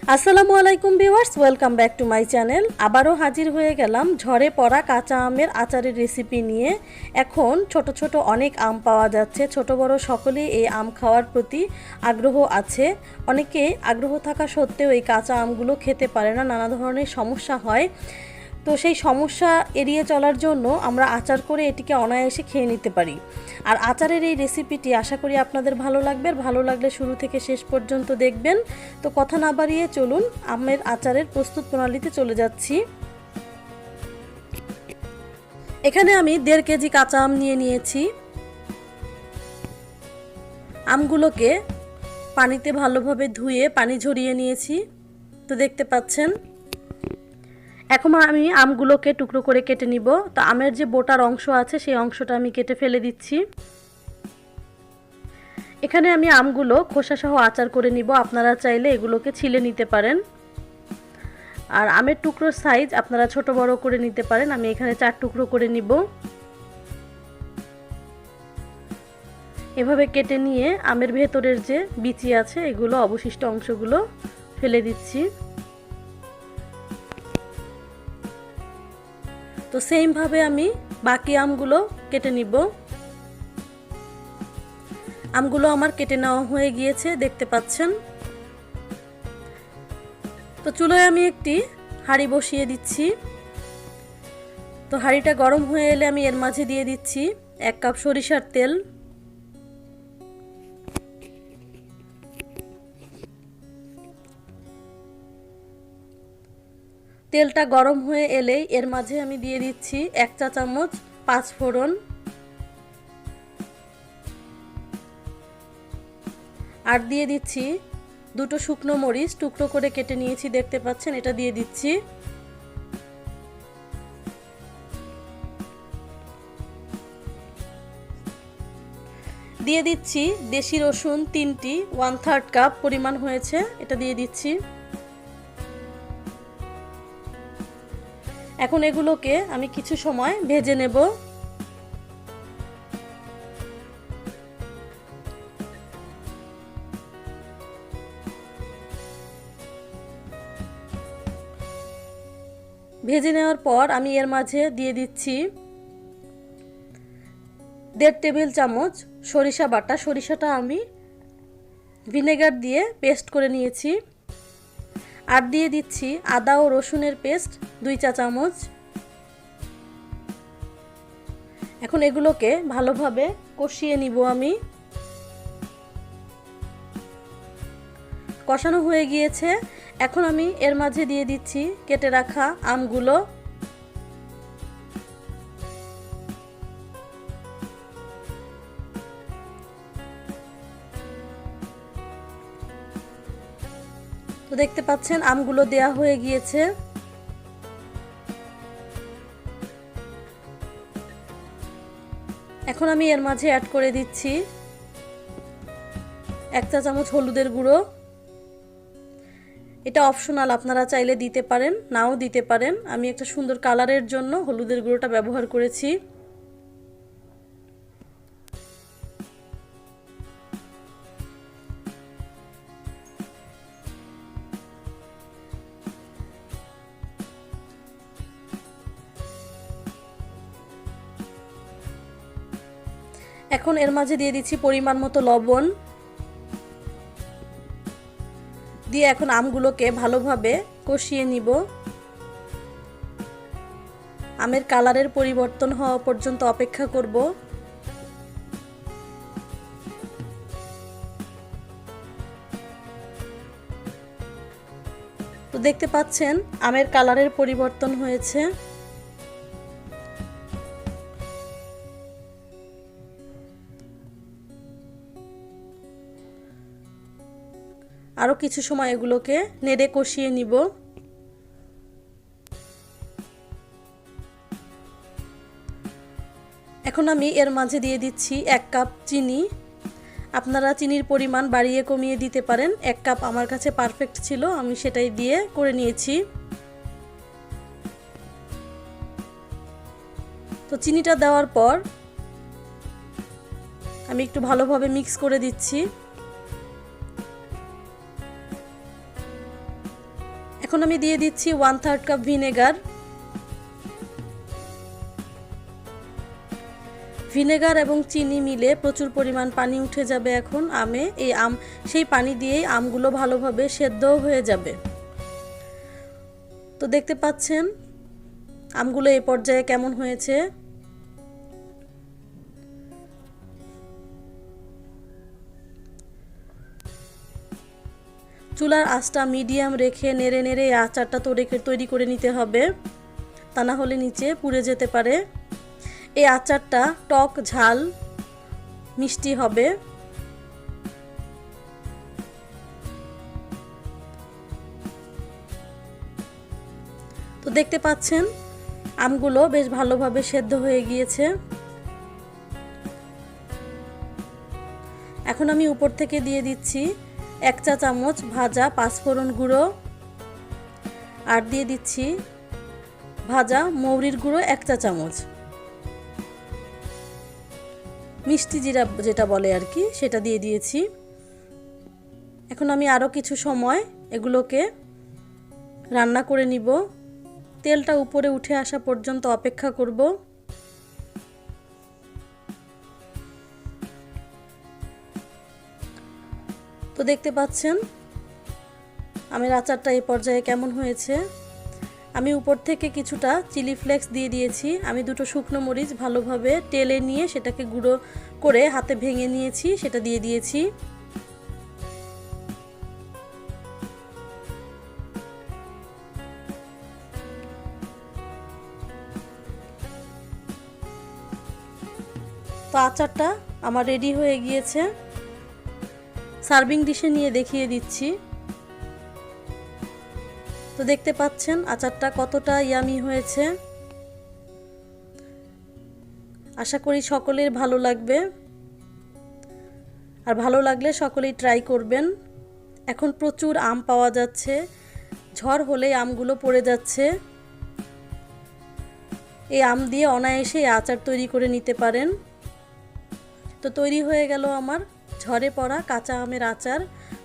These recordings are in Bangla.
আসসালামু আলাইকুম viewers, welcome back to my channel. আবারও হাজির হয়ে গেলাম ঝরে পড়া কাঁচা আমের আচারের রেসিপি নিয়ে। এখন ছোট ছোট অনেক আম পাওয়া যাচ্ছে, ছোট বড় সকলেই এই আম খাওয়ার প্রতি আগ্রহ আছে। অনেকে আগ্রহ থাকা সত্ত্বেও এই কাঁচা আমগুলো খেতে পারে না, নানা ধরনের সমস্যা হয়। তো সেই সমস্যা এড়িয়ে চলার জন্য আমরা আচার করে এটিকে অনায়াসে খেয়ে নিতে পারি। আর আচারের এই রেসিপিটি আশা করি আপনাদের ভালো লাগবে, ভালো লাগলে শুরু থেকে শেষ পর্যন্ত দেখবেন। তো কথা না বাড়িয়ে চলুন আমের আচারের প্রস্তুত প্রণালীতে চলে যাচ্ছি। এখানে আমি 1.5 কেজি কাঁচা আম নিয়ে নিয়েছি। আমগুলোকে পানিতে ভালোভাবে ধুয়ে পানি ঝরিয়ে নিয়েছি, তো দেখতে পাচ্ছেন। এখন আমি আমগুলোকে টুকরো করে কেটে নিব। তো আমের যে বোটার অংশ আছে সেই অংশটা আমি কেটে ফেলে দিচ্ছি। এখানে আমি আমগুলো খোসাসহ আচার করে নিব, আপনারা চাইলে এগুলোকে ছিলে নিতে পারেন। আর আমের টুকরোর সাইজ আপনারা ছোট বড় করে নিতে পারেন। আমি এখানে 4 টুকরো করে নিব। এভাবে কেটে নিয়ে আমের ভেতরের যে বিচি আছে এগুলো অবশিষ্ট অংশগুলো ফেলে দিচ্ছি। তো সেম ভাবে আমি বাকি আমগুলো কেটে নিব। আমগুলো আমার কেটে নেওয়া হয়ে গিয়েছে, দেখতে পাচ্ছেন। তো চুলায় আমি একটি হাঁড়ি বসিয়ে দিচ্ছি। তো হাঁড়িটা গরম হয়ে এলে আমি এর মাঝে দিয়ে দিচ্ছি 1 কাপ সরিষার তেল। তেলটা গরম হয়ে এলেই এর মাঝে আমি দিয়ে দিচ্ছি 1 চা চামচ 5 ফোড়ন, আর দিয়ে দিচ্ছি 2টো শুকনো মরিচ টুকরো করে কেটে নিয়েছি, দেখতে পাচ্ছেন। এটা দিয়ে দিচ্ছি। দিয়ে দিচ্ছি দেশি রসুন 3টি, 1/3 কাপ পরিমাণ হয়েছে, এটা দিয়ে দিচ্ছি। এখন এগুলোকে আমি কিছু সময় ভেজে নেব। ভেজে নেওয়ার পর আমি এর মাঝে দিয়ে দিচ্ছি 1.5 টেবিল চামচ সরিষা বাটা। সরিষাটা আমি ভিনেগার দিয়ে পেস্ট করে নিয়েছি। আর দিয়ে দিচ্ছি আদা ও রসুনের পেস্ট 2 চা চামচ। এখন এগুলোকে ভালোভাবে কষিয়ে নিব আমি। কষানো হয়ে গিয়েছে, এখন আমি এর মাঝে দিয়ে দিচ্ছি কেটে রাখা আমগুলো। তো দেখতে পাচ্ছেন আমগুলো দেয়া হয়ে গিয়েছে। এখন আমি এর মাঝে অ্যাড করে দিচ্ছি 1 চা চামচ হলুদের গুঁড়ো। এটা অপশনাল, আপনারা চাইলে দিতে পারেন, নাও দিতে পারেন। আমি একটা সুন্দর কালারের জন্য হলুদের গুঁড়োটা ব্যবহার করেছি। এখন এর মাঝে দিয়ে দিচ্ছি পরিমাণ মতো লবণ। দিয়ে এখন আমগুলোকে ভালোভাবে কষিয়ে নিব। আমের কালারের পরিবর্তন হওয়া পর্যন্ত অপেক্ষা করব। তো দেখতে পাচ্ছেন আমের কালারের পরিবর্তন হয়েছে। আরও কিছু সময় এগুলোকে নেড়ে কষিয়ে নিব। এখন আমি এর মাঝে দিয়ে দিচ্ছি 1 কাপ চিনি। আপনারা চিনির পরিমাণ বাড়িয়ে কমিয়ে দিতে পারেন। 1 কাপ আমার কাছে পারফেক্ট ছিল, আমি সেটাই দিয়ে করে নিয়েছি। তো চিনিটা দেওয়ার পর আমি একটু ভালোভাবে মিক্স করে দিচ্ছি। এখন আমি দিয়ে দিচ্ছি 1/3 কাপ ভিনেগার। ভিনেগার এবং চিনি মিলে প্রচুর পরিমাণ পানি উঠে যাবে এখন আমে। এই সেই পানি দিয়েই আমগুলো ভালোভাবে সেদ্ধও হয়ে যাবে। তো দেখতে পাচ্ছেন আমগুলো এই পর্যায়ে কেমন হয়েছে। চুলার আঁচটা মিডিয়াম রেখে নেড়ে নেড়ে এই আচারটা তৈরি করে নিতে হবে, তা না হলে নিচে পুড়ে যেতে পারে। এই আচারটা টক ঝাল মিষ্টি হবে। তো দেখতে পাচ্ছেন আমগুলো বেশ ভালোভাবে সেদ্ধ হয়ে গিয়েছে। এখন আমি উপর থেকে দিয়ে দিচ্ছি 1 চা চামচ ভাজা পাঁচফোড়ন গুঁড়ো, আর দিয়ে দিচ্ছি ভাজা মৌরির গুঁড়ো 1 চা চামচ, মিষ্টি জিরা যেটা বলে আর কি সেটা দিয়ে দিয়েছি। এখন আমি আরও কিছু সময় এগুলোকে রান্না করে নিব। তেলটা উপরে উঠে আসা পর্যন্ত অপেক্ষা করব। তো দেখতে পাচ্ছেন আমের আচারটা এই পর্যায়ে কেমন হয়েছে। আমি উপর থেকে কিছুটা চিলি ফ্লেক্স দিয়ে দিয়েছি। আমি দুটো শুকনো মরিচ ভালোভাবে টেলে নিয়ে সেটাকে গুঁড়ো করে হাতে ভেঙে নিয়েছি, সেটা দিয়ে দিয়েছি। তো আচারটা আমার রেডি হয়ে গিয়েছে। সার্ভিং ডিশে নিয়ে দেখিয়ে দিচ্ছি। তো দেখতে পাচ্ছেন আচারটা কতটা ইয়ামি হয়েছে। আশা করি সকলের ভালো লাগবে, আর ভালো লাগলে সকলেই ট্রাই করবেন। এখন প্রচুর আম পাওয়া যাচ্ছে, ঝড় হলেই আমগুলো পড়ে যাচ্ছে। এই আম দিয়ে অনায়াসে আচার তৈরি করে নিতে পারেন। তো তৈরি হয়ে গেল আমার ঝরে পড়া কাঁচা আমের আচার।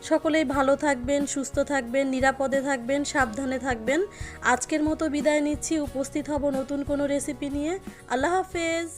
সকলেই ভালো থাকবেন, সুস্থ থাকবেন, নিরাপদে থাকবেন, সাবধানে থাকবেন। আজকের মতো বিদায় নিচ্ছি। উপস্থিত হব নতুন কোনো রেসিপি নিয়ে। আল্লাহ হাফেজ।